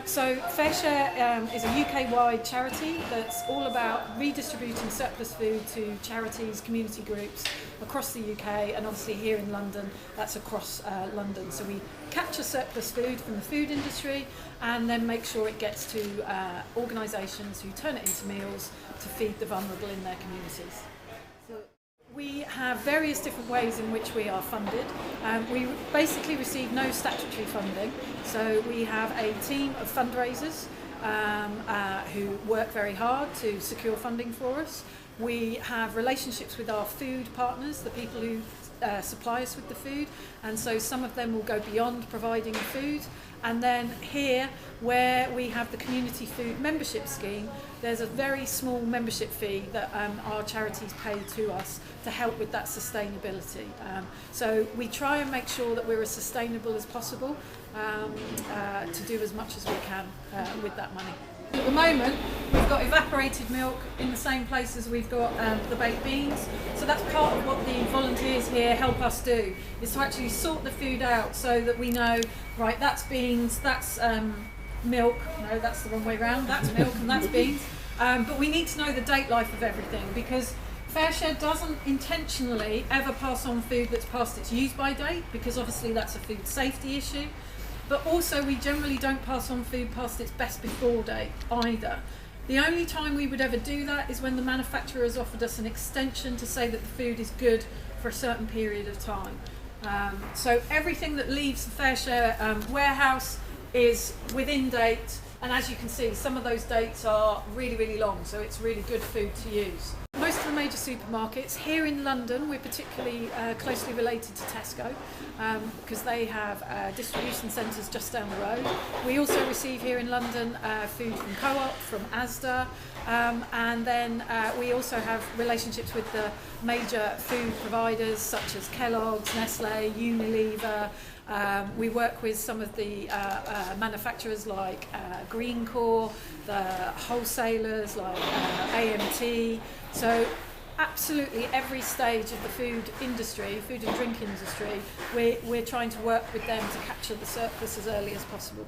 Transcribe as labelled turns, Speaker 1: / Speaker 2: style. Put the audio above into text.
Speaker 1: So Fareshare is a UK-wide charity that's all about redistributing surplus food to charities, community groups across the UK, and obviously here in London, that's across London. So we capture surplus food from the food industry and then make sure it gets to organisations who turn it into meals to feed the vulnerable in their communities. We have various different ways in which we are funded. We basically receive no statutory funding, so we have a team of fundraisers who work very hard to secure funding for us. We have relationships with our food partners, the people who supply us with the food, and so some of them will go beyond providing the food. And then here, where we have the community food membership scheme, there's a very small membership fee that our charities pay to us to help with that sustainability. So we try and make sure that we're as sustainable as possible to do as much as we can with that money. At the moment, we've got evaporated milk in the same place as we've got the baked beans. So that's part of what the volunteers here help us do, is to actually sort the food out so that we know, right, that's beans, that's milk, no, that's the wrong way around, that's milk and that's beans. But we need to know the date life of everything, because Fareshare doesn't intentionally ever pass on food that's past its use-by date, because obviously that's a food safety issue. But also we generally don't pass on food past its best before date either. The only time we would ever do that is when the manufacturer has offered us an extension to say that the food is good for a certain period of time. So everything that leaves the Fareshare warehouse is within date, and as you can see, some of those dates are really, really long, so it's really good food to use. Most of the major supermarkets here in London, we're particularly closely related to Tesco because they have distribution centres just down the road. We also receive here in London food from Co-op, from Asda, and then we also have relationships with the major food providers such as Kellogg's, Nestle, Unilever. We work with some of the manufacturers like Greencore, the wholesalers like AMT. So absolutely every stage of the food industry, food and drink industry, we're trying to work with them to capture the surplus as early as possible.